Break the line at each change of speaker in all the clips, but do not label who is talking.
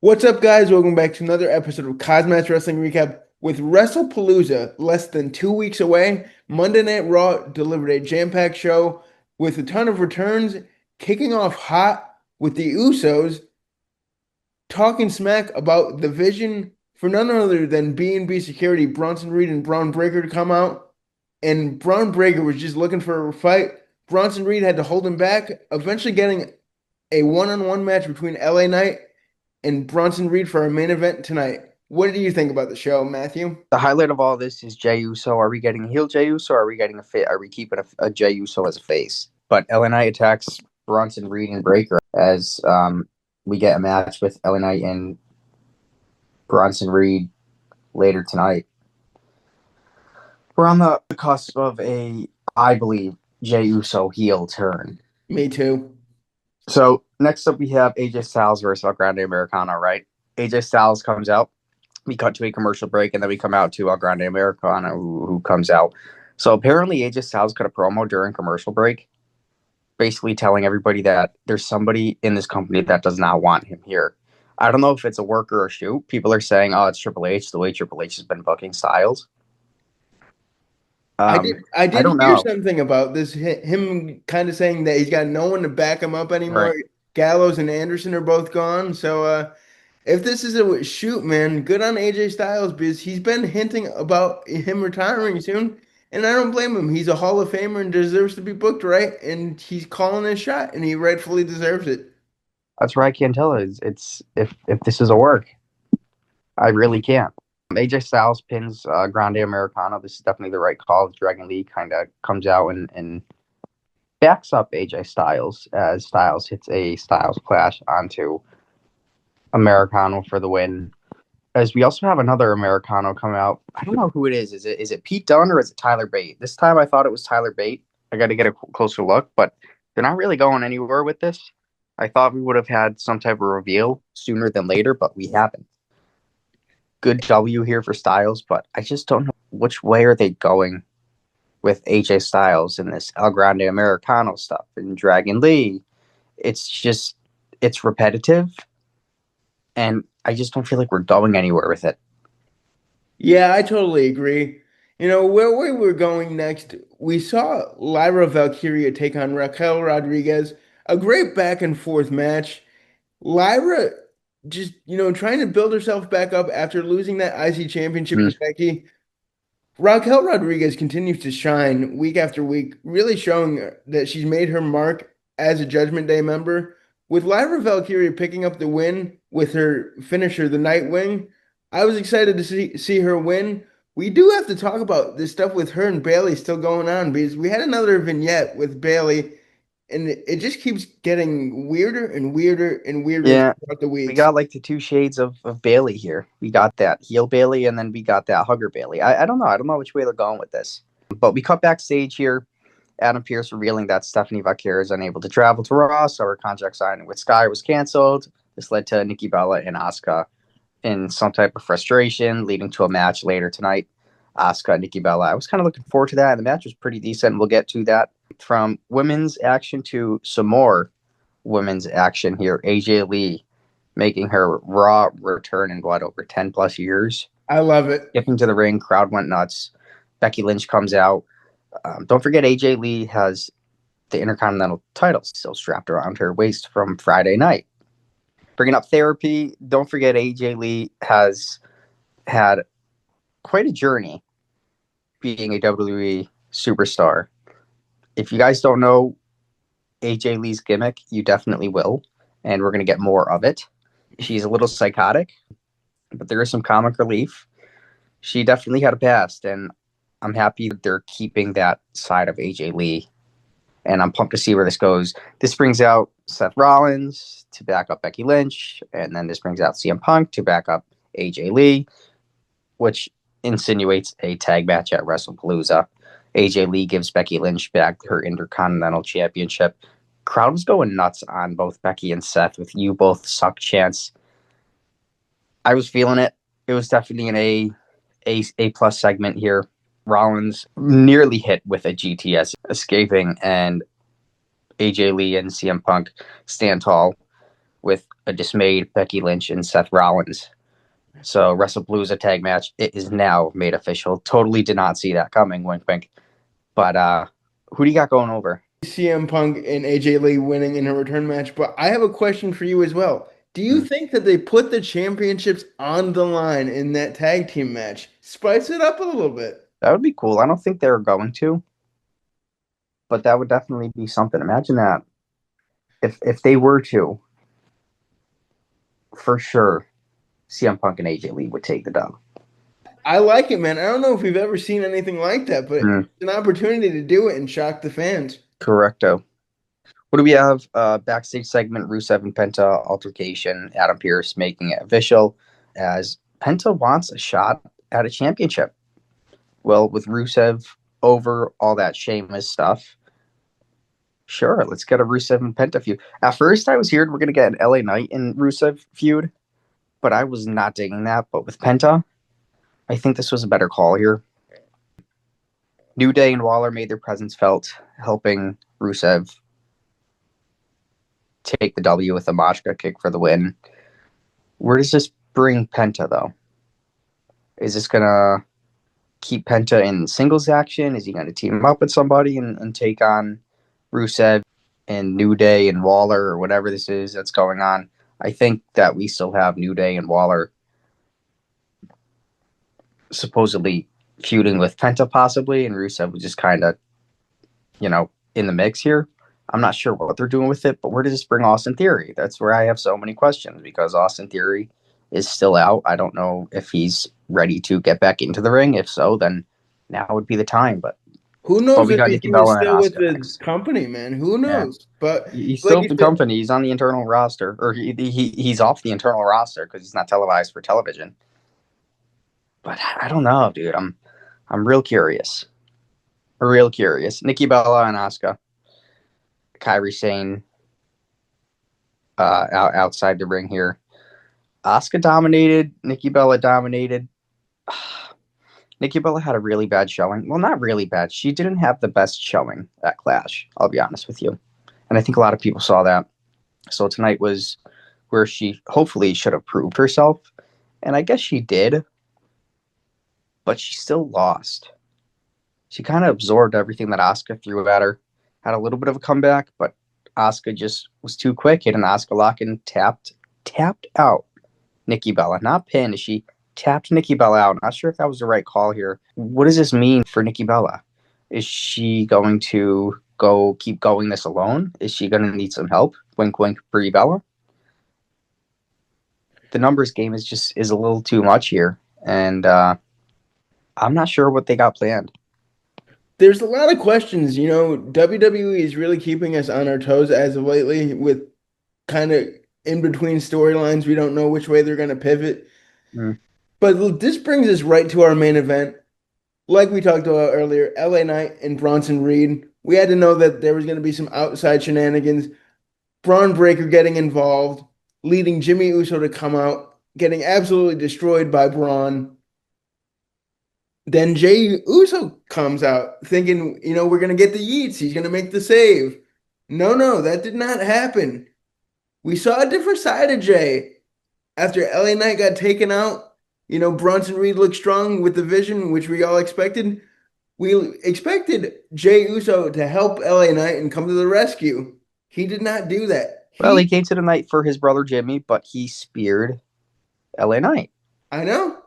What's up, guys? Welcome back to another episode of KozMatt's Wrestling Recap. With WrestlePalooza less than 2 weeks away, Monday Night Raw delivered a jam-packed show with a ton of returns, kicking off hot with the Usos talking smack about the vision for none other than B&B Security, Bronson Reed and Braun Breaker to come out. And Braun Breaker was just looking for a fight. Bronson Reed had to hold him back, eventually getting a one-on-one match between LA Knight and Bronson Reed for our main event tonight. What do you think about the show, Matthew?
The highlight of all this is Jey Uso. Are we getting a heel Jey Uso? Or are we getting a fit? Are we keeping a Jey Uso as a face? But LNI attacks Bronson Reed and Breaker as we get a match with LNI and Bronson Reed later tonight. We're on the cusp of I believe, Jey Uso heel turn.
Me too.
So next up we have AJ Styles versus El Grande Americano, right? AJ Styles comes out. We cut to a commercial break, and then we come out to El Grande Americano, who comes out. So apparently AJ Styles cut a promo during commercial break, basically telling everybody that there's somebody in this company that does not want him here. I don't know if it's a work or a shoot. People are saying, oh, it's Triple H, the way Triple H has been booking Styles.
I did I
I
did
don't
hear
know.
something about this, him kind of saying that he's got no one to back him up
Right.
anymore. Gallows and Anderson are both gone. So if this is a shoot, man, good on AJ Styles because he's been hinting about him retiring soon. And I don't blame him. He's a Hall of Famer and deserves to be booked right. And he's calling his shot and he rightfully deserves it.
That's where I can't tell. It's if this is a work. I really can't. AJ Styles pins Grande Americano. This is definitely the right call. Dragon Lee kind of comes out and backs up AJ Styles as Styles hits a Styles Clash onto Americano for the win. As we also have another Americano come out. I don't know who it is. Is it Pete Dunne or is it Tyler Bate? This time I thought it was Tyler Bate. I got to get a closer look, but they're not really going anywhere with this. I thought we would have had some type of reveal sooner than later, but we haven't. Good W here for Styles, but I just don't know which way are they going with AJ Styles and this El Grande Americano stuff and Dragon Lee. It's repetitive, and I just don't feel like we're going anywhere with it.
Yeah, I totally agree. Where we were going next, we saw Lyra Valkyria take on Raquel Rodriguez. A great back and forth match. Lyra just, trying to build herself back up after losing that IC championship
Mm.
to Becky. Raquel Rodriguez continues to shine week after week, really showing that she's made her mark as a Judgment Day member. With Lyra Valkyria picking up the win with her finisher, the Nightwing, I was excited to see her win. We do have to talk about this stuff with her and Bayley still going on because we had another vignette with Bayley, and it just keeps getting weirder and weirder and weirder
Yeah,
throughout the
we
weeks.
got like the two shades of Bayley here. We got that heel Bayley, and then we got that hugger Bayley. I don't know. I don't know which way they're going with this. But we cut backstage here. Adam Pearce revealing that Stephanie Vaquer is unable to travel to Raw, so her contract signing with Sky was canceled. This led to Nikki Bella and Asuka in some type of frustration, leading to a match later tonight. Asuka and Nikki Bella. I was kind of looking forward to that, and the match was pretty decent. We'll get to that. From women's action to some more women's action here. AJ Lee making her Raw return in what, over 10 plus years.
I love it.
Skipping to the ring, crowd went nuts. Becky Lynch comes out. Don't forget, AJ Lee has the Intercontinental title still strapped around her waist from Friday night. Bringing up therapy, don't forget, AJ Lee has had quite a journey being a WWE superstar. If you guys don't know AJ Lee's gimmick, you definitely will, and we're going to get more of it. She's a little psychotic, but there is some comic relief. She definitely had a past, and I'm happy that they're keeping that side of AJ Lee, and I'm pumped to see where this goes. This brings out Seth Rollins to back up Becky Lynch, and then this brings out CM Punk to back up AJ Lee, which insinuates a tag match at WrestlePalooza. AJ Lee gives Becky Lynch back her Intercontinental Championship. Crowd was going nuts on both Becky and Seth with "You Both Suck" chants. I was feeling it. It was definitely an A plus segment here. Rollins nearly hit with a GTS escaping, and AJ Lee and CM Punk stand tall. with a dismayed Becky Lynch and Seth Rollins. So WrestlePalooza tag match, it is now made official. Totally did not see that coming, wink wink. But who do you got going over?
CM Punk and AJ Lee winning in a return match, but I have a question for you as well. Do you
Hmm,
think that they put the championships on the line in that tag team match? Spice it up a little bit.
that would be cool. I don't think they're going to, but that would definitely be something. Imagine that if they were to, for sure, CM Punk and AJ Lee would take the dub.
I like it, man. I don't know if we've ever seen anything like that, but
Hmm,
it's an opportunity to do it and shock the fans.
correcto. What do we have? Backstage segment: Rusev and Penta altercation. Adam Pearce making it official as Penta wants a shot at a championship. Well, with Rusev over all that Sheamus stuff, sure, let's get a Rusev and Penta feud. At first, I was hearing we're gonna get an LA Knight and Rusev feud, but I was not digging that. But with Penta, I think this was a better call here. New Day and Waller made their presence felt, helping Rusev take the W with a Machka kick for the win. Where does this bring Penta, though? Is this gonna keep Penta in singles action? Is he gonna team up with somebody and take on Rusev and New Day and Waller or whatever this is that's going on? I think that we still have New Day and Waller supposedly feuding with Penta possibly, and Rusev was just kind of, in the mix here. I'm not sure what they're doing with it, but where does this bring Austin Theory? That's where I have so many questions because Austin Theory is still out. I don't know if he's ready to get back into the ring. If so, then now would be the time.
Who
But
knows
we
if
got
he's
Nikki
even
Bella and
still with
Asuka
the
next.
company, man? Who
Yeah,
knows? But
he's
like
still
you
with the
said,
company. He's on the internal roster, or he's off the internal roster because he's not televised for television. But I don't know, dude. I'm real curious. Real curious. Nikki Bella and Asuka. Kairi Sane outside the ring here. Asuka dominated. Nikki Bella dominated. Nikki Bella had a really bad showing. Well, not really bad. She didn't have the best showing at Clash, I'll be honest with you. And I think a lot of people saw that. So tonight was where she hopefully should have proved herself. And I guess she did, but she still lost. She kind of absorbed everything that Asuka threw at her. Had a little bit of a comeback, but Asuka just was too quick. Hit an Asuka lock and tapped out Nikki Bella. Not pinned. She tapped Nikki Bella out. Not sure if that was the right call here. What does this mean for Nikki Bella? Is she going to keep going this alone? Is she going to need some help? Wink, wink, Brie Bella. The numbers game is a little too much here, and I'm not sure what they got planned.
there's a lot of questions. WWE is really keeping us on our toes as of lately with kind of in between storylines. We don't know which way they're going to pivot.
Mm.
But this brings us right to our main event. Like we talked about earlier, LA Knight and Bronson Reed. We had to know that there was going to be some outside shenanigans. Braun Breaker getting involved, leading Jimmy Uso to come out, getting absolutely destroyed by Braun. Then Jey Uso comes out thinking, we're going to get the yeets. He's going to make the save. No, no, that did not happen. We saw a different side of Jey. After LA Knight got taken out, Bronson Reed looked strong with the vision, which we all expected. We expected Jey Uso to help LA Knight and come to the rescue. He did not do that.
Well, he came to the night for his brother Jimmy, but he speared LA Knight.
I know.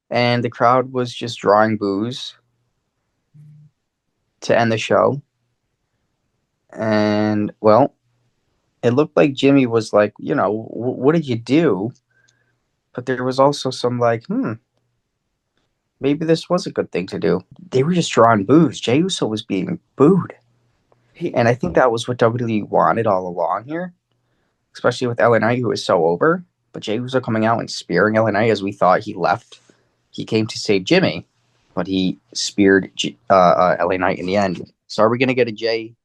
And the crowd was just drawing boos to end the show. And, well, it looked like Jimmy was like, what did you do? But there was also some like, maybe this was a good thing to do. They were just drawing boos. Jey Uso was being booed.
He,
And I think that was what WWE wanted all along here, especially with LA Knight, who was so over. But Jey Uso coming out and spearing LA Knight as we thought he left. He came to save Jimmy, but he speared LA Knight in the end. So are we going to get a Jey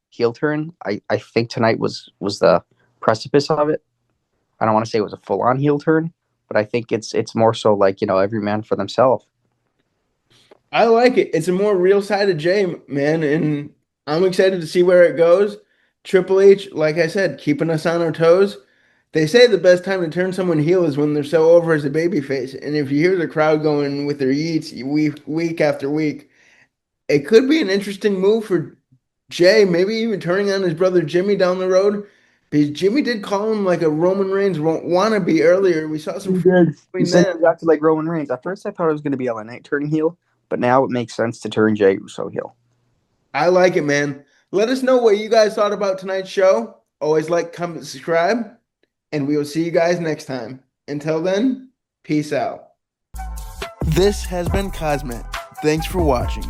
heel turn? I think tonight was the precipice of it. I don't want to say it was a full-on heel turn, but I think it's more so like, every man for themselves.
I like it. It's a more real side of Jey, man, and I'm excited to see where it goes. Triple H, like I said, keeping us on our toes. They say the best time to turn someone heel is when they're so over as a babyface. And if you hear the crowd going with their yeets week after week, it could be an interesting move for Jay, maybe even turning on his brother Jimmy down the road. Because Jimmy did call him like a Roman Reigns wannabe earlier. We saw some
He
feud
did. He
between
said
them.
he got to like Roman Reigns. At first, I thought it was going to be LA Knight turning heel, but now it makes sense to turn Jey Uso heel.
I like it, man. Let us know what you guys thought about tonight's show. Always like, comment, subscribe, and we will see you guys next time. Until then, peace out. This has been KozMatt. Thanks for watching.